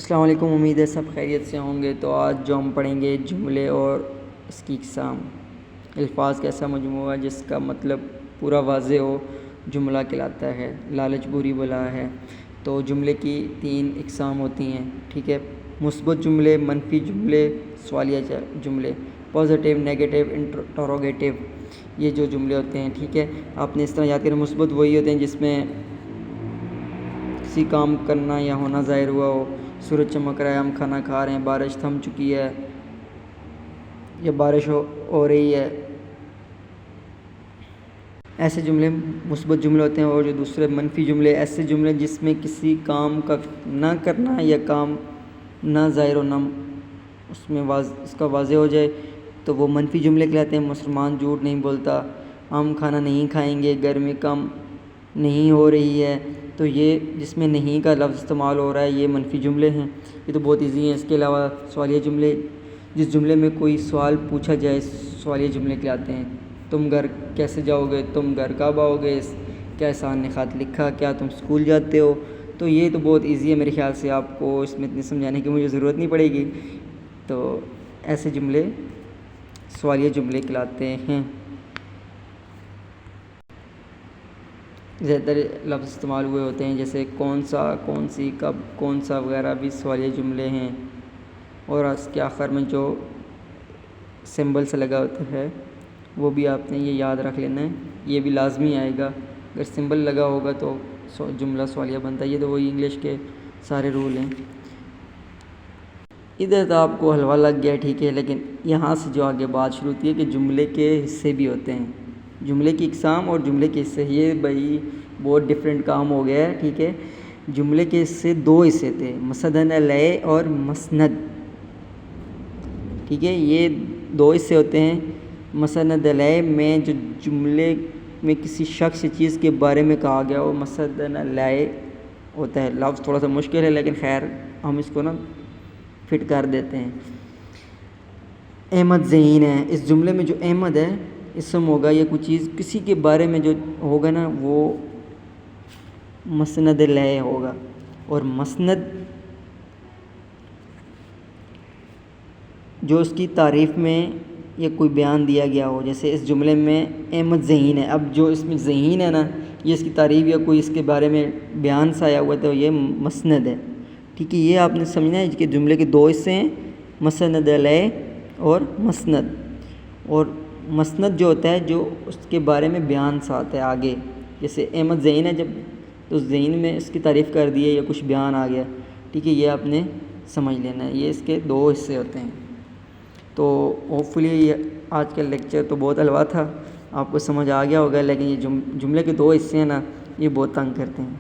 السلام علیکم، امید ہے سب خیریت سے ہوں گے۔ تو آج جو ہم پڑھیں گے جملے اور اس کی اقسام۔ الفاظ کا ایسا مجموعہ جس کا مطلب پورا واضح ہو جملہ کہلاتا ہے۔ لالچ بری بلا ہے۔ تو جملے کی 3 اقسام ہوتی ہیں، ٹھیک ہے۔ مثبت جملے، منفی جملے، سوالیہ جملے، پازیٹیو، نیگیٹو، انٹروگیٹو، یہ جو جملے ہوتے ہیں، ٹھیک ہے۔ آپ نے اس طرح یاد کریں، مثبت وہی ہوتے ہیں جس میں کسی کام کرنا یا ہونا ظاہر ہوا ہو۔ سورج چمک رہا ہے، ہم کھانا کھا رہے ہیں، بارش تھم چکی ہے یا بارش ہو رہی ہے، ایسے جملے مثبت جملے ہوتے ہیں۔ اور جو دوسرے منفی جملے، ایسے جملے جس میں کسی کام کا نہ کرنا یا کام نہ ظاہر ہونا اس میں اس کا واضح ہو جائے تو وہ منفی جملے کہلاتے ہیں۔ مسلمان جھوٹ نہیں بولتا، ہم کھانا نہیں کھائیں گے، گرمی کم نہیں ہو رہی ہے، تو یہ جس میں نہیں کا لفظ استعمال ہو رہا ہے یہ منفی جملے ہیں۔ یہ تو بہت ایزی ہیں۔ اس کے علاوہ سوالیہ جملے، جس جملے میں کوئی سوال پوچھا جائے، سوالیہ جملے کہلاتے ہیں۔ تم گھر کیسے جاؤ گے، تم گھر کب آؤ گے، کیا احسان نے خط لکھا، کیا تم اسکول جاتے ہو۔ تو یہ تو بہت ایزی ہے، میرے خیال سے آپ کو اس میں اتنی سمجھانے کی مجھے ضرورت نہیں پڑے گی۔ تو ایسے جملے سوالیہ جملے کہلاتے ہیں۔ زیادہ تر لفظ استعمال ہوئے ہوتے ہیں جیسے کون سا، کون سی، کب، کون سا وغیرہ بھی سوالیہ جملے ہیں۔ اور اس کے آخر میں جو سمبل سے لگا ہوتا ہے وہ بھی آپ نے یہ یاد رکھ لینا ہے، یہ بھی لازمی آئے گا۔ اگر سمبل لگا ہوگا تو جملہ سوالیہ بنتا ہے۔ یہ تو وہی انگلش کے سارے رول ہیں۔ ادھر تو آپ کو حلوہ لگ گیا، ٹھیک ہے، لیکن یہاں سے جو آگے بات شروع ہوتی ہے کہ جملے کے حصے بھی ہوتے ہیں، جملے کی اقسام اور جملے کے حصے۔ یہ بھائی بہت ڈیفرنٹ کام ہو گیا ہے، ٹھیک ہے۔ جملے کے حصے 2 حصے تھے، مصدر لئے اور مسند، ٹھیک ہے۔ یہ 2 حصے ہوتے ہیں۔ مسند لئے میں جو جملے میں کسی شخص یا چیز کے بارے میں کہا گیا وہ مسند لئے ہوتا ہے۔ لفظ تھوڑا سا مشکل ہے لیکن خیر ہم اس کو فٹ کر دیتے ہیں۔ احمد ذہین ہے، اس جملے میں جو احمد ہے اسم ہوگا یا کوئی چیز کسی کے بارے میں جو ہوگا نا وہ مسند لئے ہوگا۔ اور مسند جو اس کی تعریف میں یا کوئی بیان دیا گیا ہو، جیسے اس جملے میں احمد ذہین ہے، اب جو اس میں ذہین ہے نا یہ اس کی تعریف یا کوئی اس کے بارے میں بیان سے آیا ہوا تو یہ مسند ہے، ٹھیک ہے۔ یہ آپ نے سمجھنا ہے کہ جملے کے 2 حصے ہیں، مسند لئے اور مسند۔ اور مسند جو ہوتا ہے جو اس کے بارے میں بیان سے آتا ہے آگے، جیسے احمد ذہین ہے، جب تو ذہین میں اس کی تعریف کر دی ہے یا کچھ بیان آ گیا، ٹھیک ہے۔ یہ آپ نے سمجھ لینا ہے، یہ اس کے 2 حصے ہوتے ہیں۔ تو ہوپ فلی آج کا لیکچر تو بہت حلوہ تھا، آپ کو سمجھ آ گیا ہوگا، لیکن یہ جملے کے 2 حصے ہیں نا یہ بہت تنگ کرتے ہیں۔